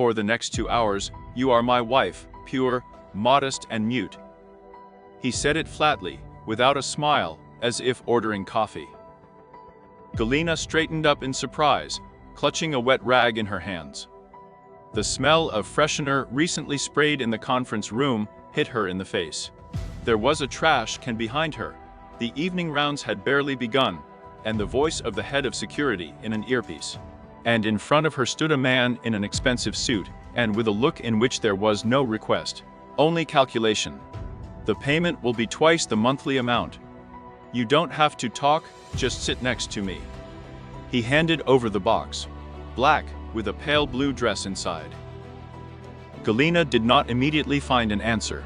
For the next 2 hours, you are my wife, pure, modest and mute." He said it flatly, without a smile, as if ordering coffee. Galina straightened up in surprise, clutching a wet rag in her hands. The smell of freshener recently sprayed in the conference room hit her in the face. There was a trash can behind her. The evening rounds had barely begun, and the voice of the head of security in an earpiece. And in front of her stood a man in an expensive suit, and with a look in which there was no request, only calculation. "The payment will be twice the monthly amount. You don't have to talk, just sit next to me." He handed over the box. Black, with a pale blue dress inside. Galina did not immediately find an answer.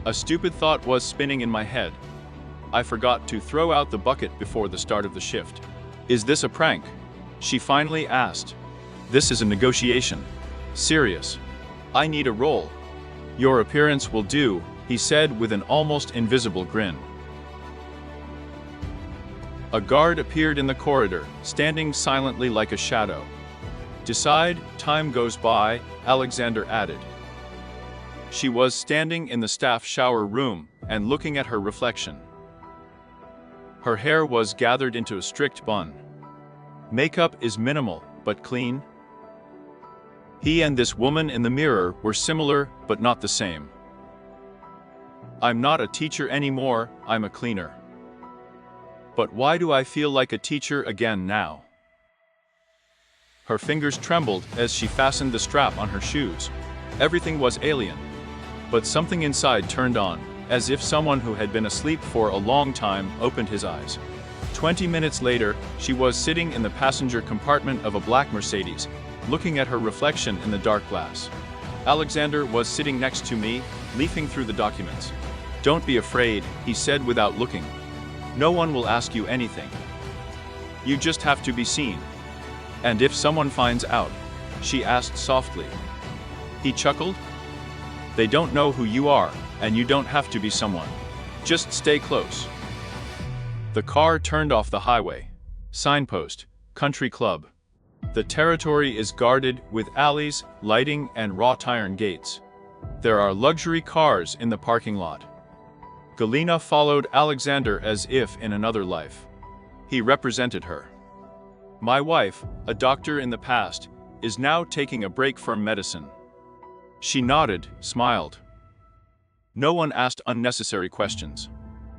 A stupid thought was spinning in my head. I forgot to throw out the bucket before the start of the shift. "Is this a prank?" she finally asked. "This is a negotiation. Serious. I need a role." "Your appearance will do," he said with an almost invisible grin. A guard appeared in the corridor, standing silently like a shadow. "Decide, time goes by," Alexander added. She was standing in the staff shower room and looking at her reflection. Her hair was gathered into a strict bun. Makeup is minimal, but clean. He and this woman in the mirror were similar, but not the same. "I'm not a teacher anymore, I'm a cleaner. But why do I feel like a teacher again now?" Her fingers trembled as she fastened the strap on her shoes. Everything was alien. But something inside turned on, as if someone who had been asleep for a long time opened his eyes. 20 minutes later, she was sitting in the passenger compartment of a black Mercedes, looking at her reflection in the dark glass. Alexander was sitting next to me, leafing through the documents. "Don't be afraid," he said without looking. "No one will ask you anything. You just have to be seen." "And if someone finds out?" she asked softly. He chuckled. "They don't know who you are, and you don't have to be someone. Just stay close." The car turned off the highway. Signpost, Country Club. The territory is guarded with alleys, lighting, and wrought iron gates. There are luxury cars in the parking lot. Galina followed Alexander as if in another life. He represented her. My wife, a doctor in the past, is now taking a break from medicine. She nodded, smiled. No one asked unnecessary questions.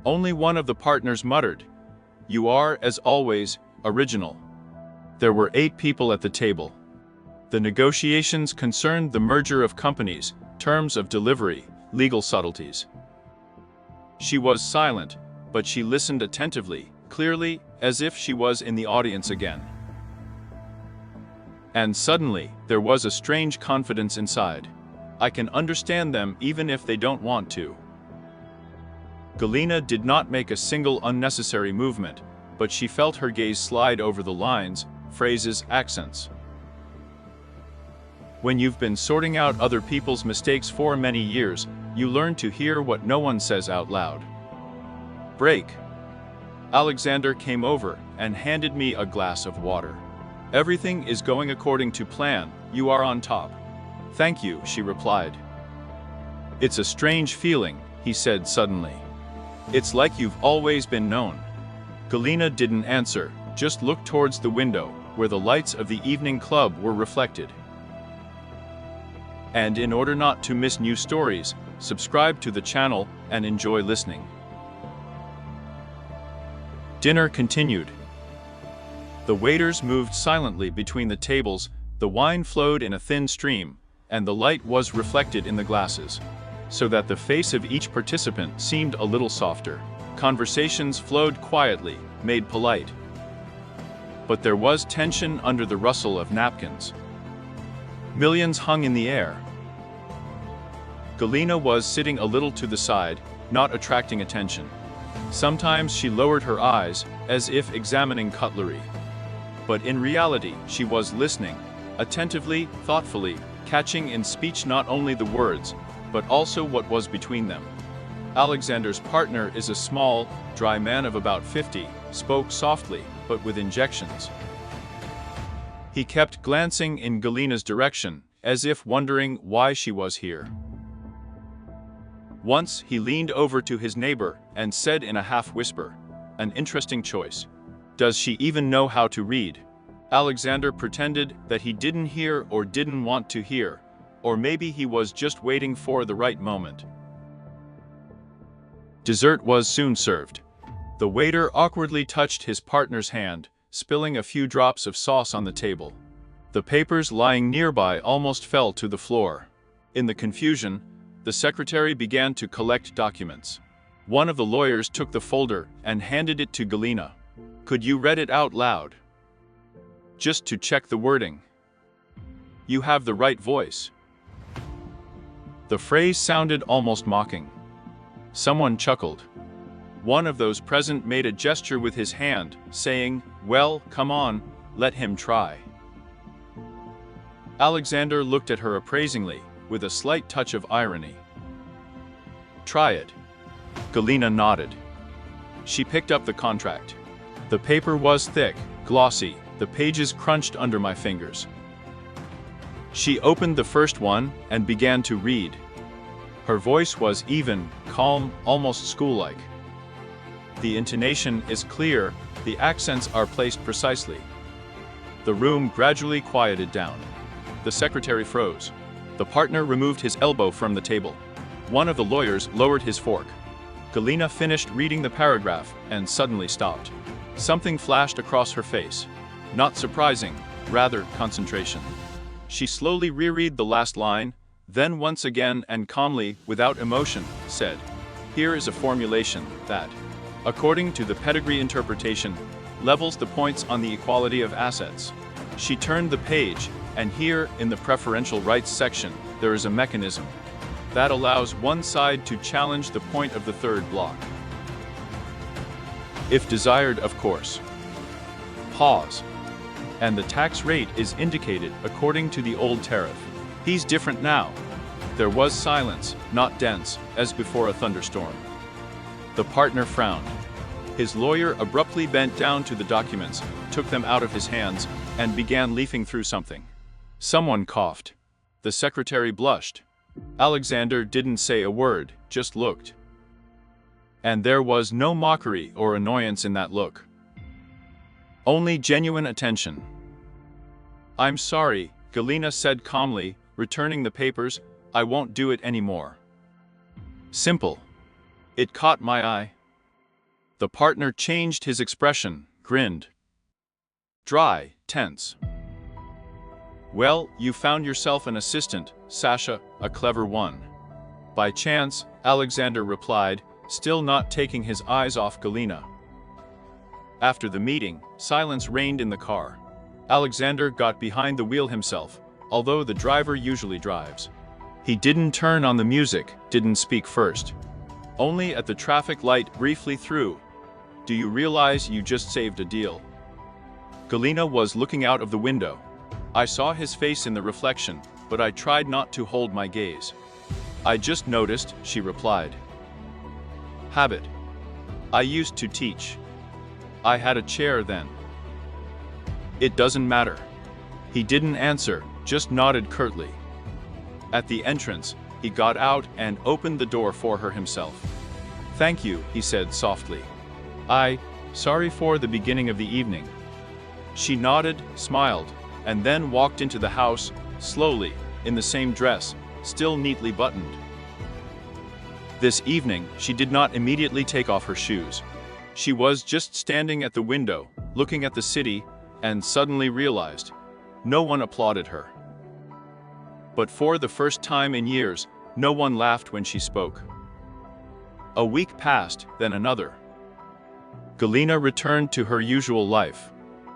Only one of the partners muttered, "You are, as always, original." There were 8 people at the table. The negotiations concerned the merger of companies, terms of delivery, legal subtleties. She was silent, but she listened attentively, clearly, as if she was in the audience again. And suddenly, there was a strange confidence inside. I can understand them even if they don't want to. Galina did not make a single unnecessary movement, but she felt her gaze slide over the lines, phrases, accents. When you've been sorting out other people's mistakes for many years, you learn to hear what no one says out loud. "Break." Alexander came over and handed me a glass of water. "Everything is going according to plan, you are on top." "Thank you," she replied. "It's a strange feeling," he said suddenly. "It's like you've always been known." Galina didn't answer, just looked towards the window, where the lights of the evening club were reflected. And in order not to miss new stories, subscribe to the channel and enjoy listening. Dinner continued. The waiters moved silently between the tables, the wine flowed in a thin stream, and the light was reflected in the glasses, so that the face of each participant seemed a little softer. Conversations flowed quietly, made polite. But there was tension under the rustle of napkins. Millions hung in the air. Galina was sitting a little to the side, not attracting attention. Sometimes she lowered her eyes, as if examining cutlery. But in reality, she was listening, attentively, thoughtfully, catching in speech not only the words, but also what was between them. Alexander's partner is a small, dry man of about 50, spoke softly, but with injections. He kept glancing in Galina's direction, as if wondering why she was here. Once he leaned over to his neighbor and said in a half-whisper, "An interesting choice. Does she even know how to read?" Alexander pretended that he didn't hear or didn't want to hear, or maybe he was just waiting for the right moment. Dessert was soon served. The waiter awkwardly touched his partner's hand, spilling a few drops of sauce on the table. The papers lying nearby almost fell to the floor. In the confusion, the secretary began to collect documents. One of the lawyers took the folder and handed it to Galina. "Could you read it out loud? Just to check the wording. You have the right voice." The phrase sounded almost mocking. Someone chuckled. One of those present made a gesture with his hand, saying, "Well, come on, let him try." Alexander looked at her appraisingly, with a slight touch of irony. "Try it." Galina nodded. She picked up the contract. The paper was thick, glossy, the pages crunched under my fingers. She opened the first one and began to read. Her voice was even, calm, almost school-like. The intonation is clear, the accents are placed precisely. The room gradually quieted down. The secretary froze. The partner removed his elbow from the table. One of the lawyers lowered his fork. Galina finished reading the paragraph and suddenly stopped. Something flashed across her face. Not surprising, rather concentration. She slowly reread the last line, then once again and calmly, without emotion, said, "Here is a formulation that, according to the pedigree interpretation, levels the points on the equality of assets." She turned the page, and here, in the preferential rights section, there is a mechanism that allows one side to challenge the point of the third block. If desired, of course. Pause. And the tax rate is indicated according to the old tariff. He's different now. There was silence, not dense, as before a thunderstorm. The partner frowned. His lawyer abruptly bent down to the documents, took them out of his hands, and began leafing through something. Someone coughed. The secretary blushed. Alexander didn't say a word, just looked. And there was no mockery or annoyance in that look. Only genuine attention. "I'm sorry," Galina said calmly, returning the papers. "I won't do it anymore." Simple. It caught my eye. The partner changed his expression, grinned. Dry, tense. "Well, you found yourself an assistant, Sasha, a clever one." "By chance," Alexander replied, still not taking his eyes off Galina. After the meeting, silence reigned in the car. Alexander got behind the wheel himself, although the driver usually drives. He didn't turn on the music, didn't speak first. Only at the traffic light briefly through. "Do you realize you just saved a deal?" Galina was looking out of the window. I saw his face in the reflection, but I tried not to hold my gaze. "I just noticed," she replied. "Habit. I used to teach. I had a chair then." "It doesn't matter." He didn't answer, just nodded curtly. At the entrance, he got out and opened the door for her himself. "Thank you," he said softly. Sorry for the beginning of the evening." She nodded, smiled, and then walked into the house, slowly, in the same dress, still neatly buttoned. This evening, she did not immediately take off her shoes. She was just standing at the window, looking at the city, and suddenly realized, no one applauded her. But for the first time in years, no one laughed when she spoke. A week passed, then another. Galina returned to her usual life.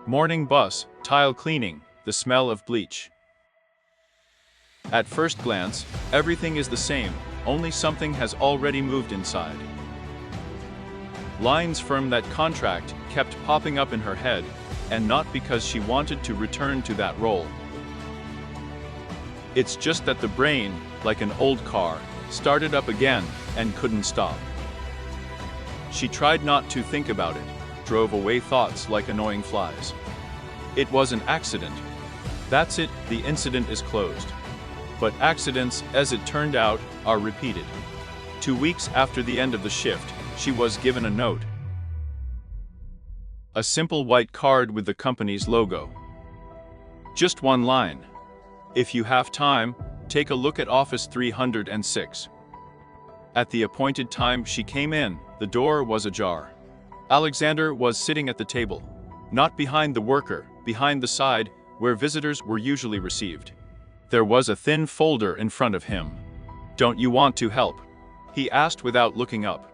Morning bus, tile cleaning, the smell of bleach. At first glance, everything is the same, only something has already moved inside. Lines from that contract kept popping up in her head, and not because she wanted to return to that role. It's just that the brain, like an old car, started up again and couldn't stop. She tried not to think about it, drove away thoughts like annoying flies. It was an accident. That's it, the incident is closed. But accidents, as it turned out, are repeated. 2 weeks after the end of the shift, she was given a note. A simple white card with the company's logo. Just one line. If you have time, take a look at Office 306. At the appointed time she came in, the door was ajar. Alexander was sitting at the table. Not behind the worker, behind the side, where visitors were usually received. There was a thin folder in front of him. "Don't you want to help?" he asked without looking up.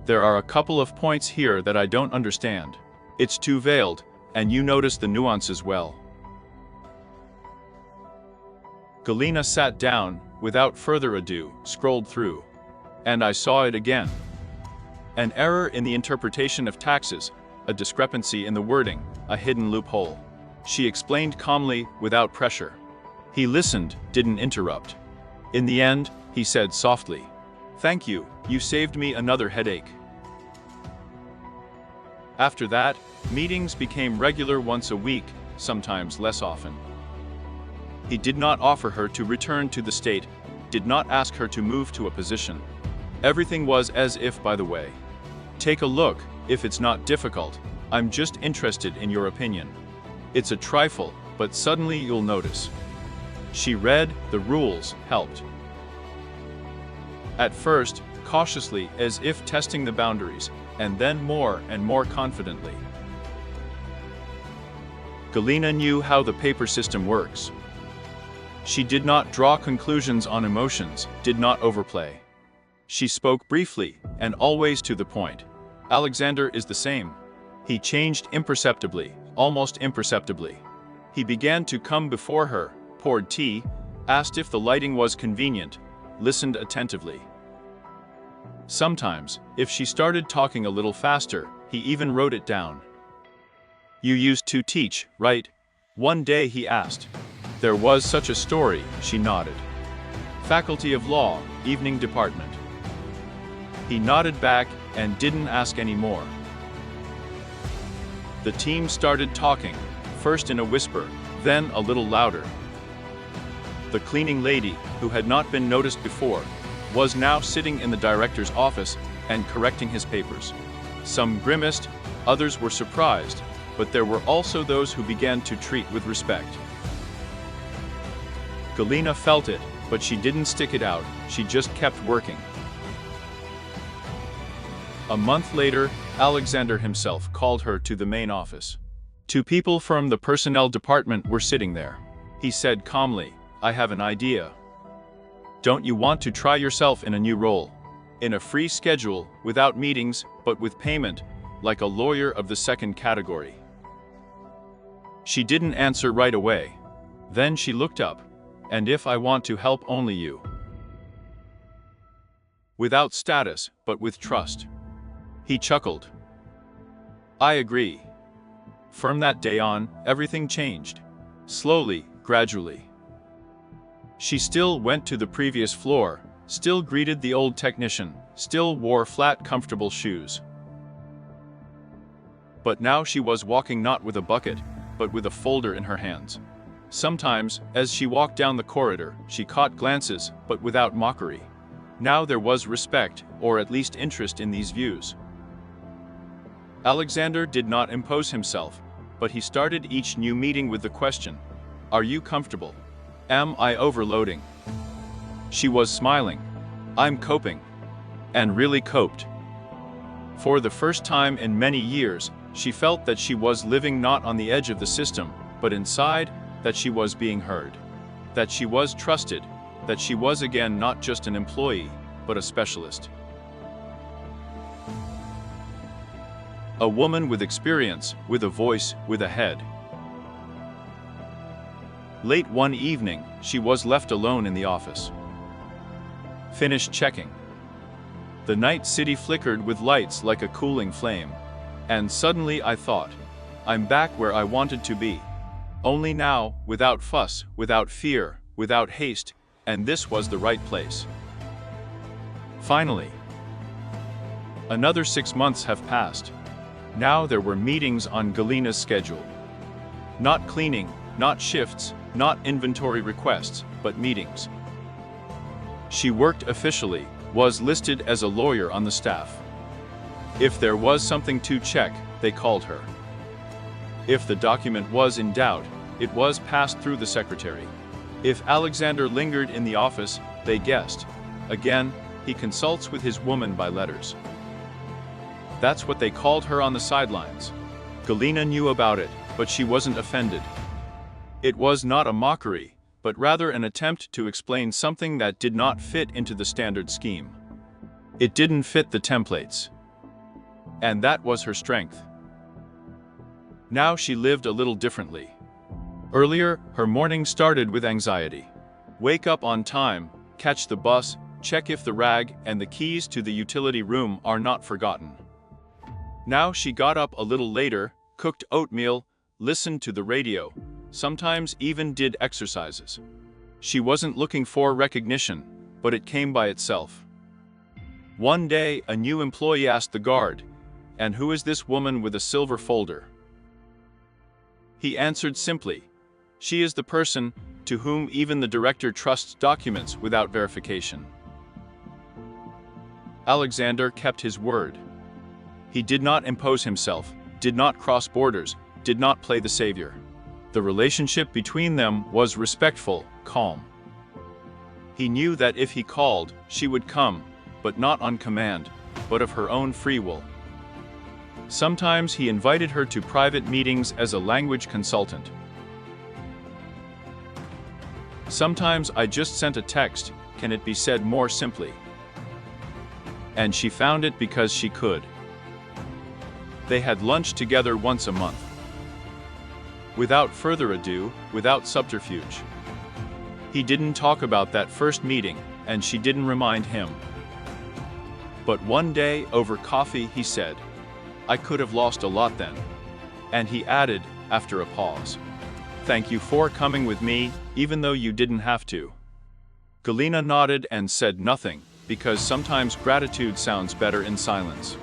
"There are a couple of points here that I don't understand. It's too veiled, and you notice the nuances well." Galina sat down, without further ado, scrolled through. And I saw it again. An error in the interpretation of taxes, a discrepancy in the wording, a hidden loophole. She explained calmly, without pressure. He listened, didn't interrupt. In the end, he said softly, "Thank you, you saved me another headache." After that, meetings became regular once a week, sometimes less often. He did not offer her to return to the state, did not ask her to move to a position. Everything was as if by the way. "Take a look, if it's not difficult. I'm just interested in your opinion. It's a trifle, but suddenly you'll notice." She read, the rules helped. At first, cautiously, as if testing the boundaries, and then more and more confidently. Galina knew how the paper system works. She did not draw conclusions on emotions, did not overplay. She spoke briefly, and always to the point. Alexander is the same. He changed imperceptibly, almost imperceptibly. He began to come before her, poured tea, asked if the lighting was convenient, listened attentively. Sometimes, if she started talking a little faster, he even wrote it down. "You used to teach, right?" One day he asked. "There was such a story," she nodded. "Faculty of Law, Evening Department." He nodded back and didn't ask any more. The team started talking, first in a whisper, then a little louder. The cleaning lady, who had not been noticed before, was now sitting in the director's office and correcting his papers. Some grimaced, others were surprised, but there were also those who began to treat with respect. Galina felt it, but she didn't stick it out, she just kept working. A month later, Alexander himself called her to the main office. 2 people from the personnel department were sitting there. He said calmly, "I have an idea. Don't you want to try yourself in a new role? In a free schedule, without meetings, but with payment, like a lawyer of the second category." She didn't answer right away. Then she looked up. "And if I want to help only you?" Without status, but with trust. He chuckled. "I agree." From that day on, everything changed. Slowly, gradually. She still went to the previous floor, still greeted the old technician, still wore flat, comfortable shoes. But now she was walking not with a bucket, but with a folder in her hands. Sometimes, as she walked down the corridor, she caught glances, but without mockery. Now there was respect, or at least interest in these views. Alexander did not impose himself, but he started each new meeting with the question, "Are you comfortable? Am I overloading?" She was smiling. "I'm coping." And really coped. For the first time in many years, she felt that she was living not on the edge of the system, but inside, that she was being heard. That she was trusted, that she was again not just an employee, but a specialist. A woman with experience, with a voice, with a head. Late one evening, she was left alone in the office. Finished checking. The night city flickered with lights like a cooling flame. And suddenly I thought, I'm back where I wanted to be. Only now, without fuss, without fear, without haste, and this was the right place. Finally. Another 6 months have passed. Now there were meetings on Galina's schedule. Not cleaning, not shifts, not inventory requests, but meetings. She worked officially, was listed as a lawyer on the staff. If there was something to check, they called her. If the document was in doubt, it was passed through the secretary. If Alexander lingered in the office, they guessed. Again, he consults with his woman by letters. That's what they called her on the sidelines. Galina knew about it, but she wasn't offended. It was not a mockery, but rather an attempt to explain something that did not fit into the standard scheme. It didn't fit the templates. And that was her strength. Now she lived a little differently. Earlier, her morning started with anxiety. Wake up on time, catch the bus, check if the rag and the keys to the utility room are not forgotten. Now she got up a little later, cooked oatmeal, listened to the radio, sometimes even did exercises. She wasn't looking for recognition, but it came by itself. One day, a new employee asked the guard, "And who is this woman with a silver folder?" He answered simply, "She is the person to whom even the director trusts documents without verification." Alexander kept his word. He did not impose himself, did not cross borders, did not play the savior. The relationship between them was respectful, calm. He knew that if he called, she would come, but not on command, but of her own free will. Sometimes he invited her to private meetings as a language consultant. Sometimes I just sent a text, "Can it be said more simply?" And she found it because she could. They had lunch together once a month. Without further ado, without subterfuge. He didn't talk about that first meeting, and she didn't remind him. But one day, over coffee, he said, "I could have lost a lot then." And he added, after a pause, "Thank you for coming with me, even though you didn't have to." Galina nodded and said nothing, because sometimes gratitude sounds better in silence.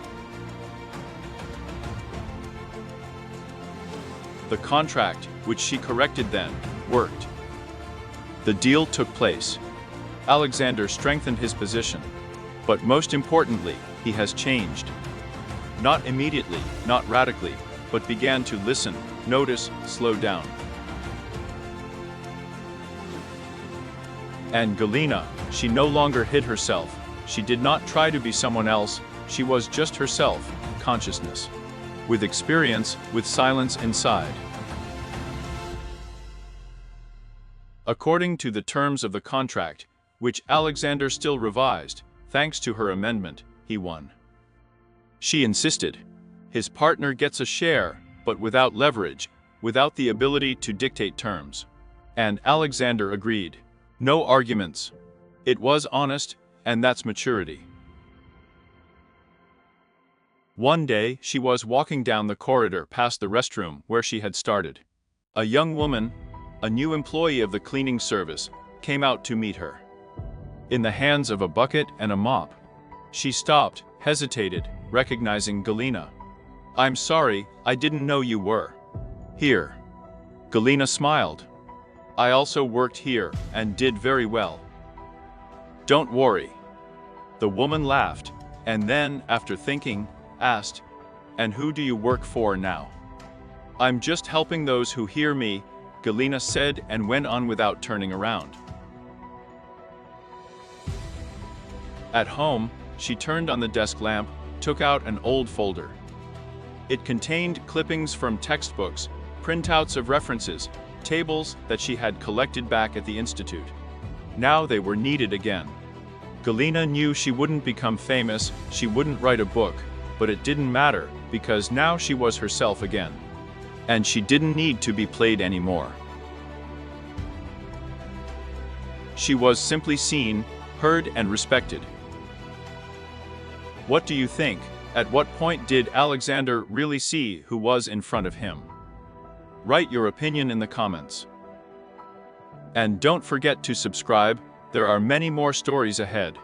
The contract, which she corrected then, worked. The deal took place. Alexander strengthened his position. But most importantly, he has changed. Not immediately, not radically, but began to listen, notice, slow down. And Galina, she no longer hid herself. She did not try to be someone else, she was just herself, consciousness. With experience, with silence inside. According to the terms of the contract, which Alexander still revised, thanks to her amendment, he won. She insisted. His partner gets a share, but without leverage, without the ability to dictate terms. And Alexander agreed. No arguments. It was honest, and that's maturity. One day, she was walking down the corridor past the restroom where she had started. A young woman, a new employee of the cleaning service, came out to meet her. In the hands of a bucket and a mop. She stopped, hesitated, recognizing Galina. "I'm sorry, I didn't know you were here." Galina smiled. "I also worked here, and did very well." "Don't worry." The woman laughed, and then, after thinking, asked, "And who do you work for now?" "I'm just helping those who hear me," Galina said and went on without turning around. At home, she turned on the desk lamp, took out an old folder. It contained clippings from textbooks, printouts of references, tables that she had collected back at the institute. Now they were needed again. Galina knew she wouldn't become famous, she wouldn't write a book, but it didn't matter, because now she was herself again. And she didn't need to be played anymore. She was simply seen, heard, and respected. What do you think? At what point did Alexander really see who was in front of him? Write your opinion in the comments. And don't forget to subscribe, there are many more stories ahead.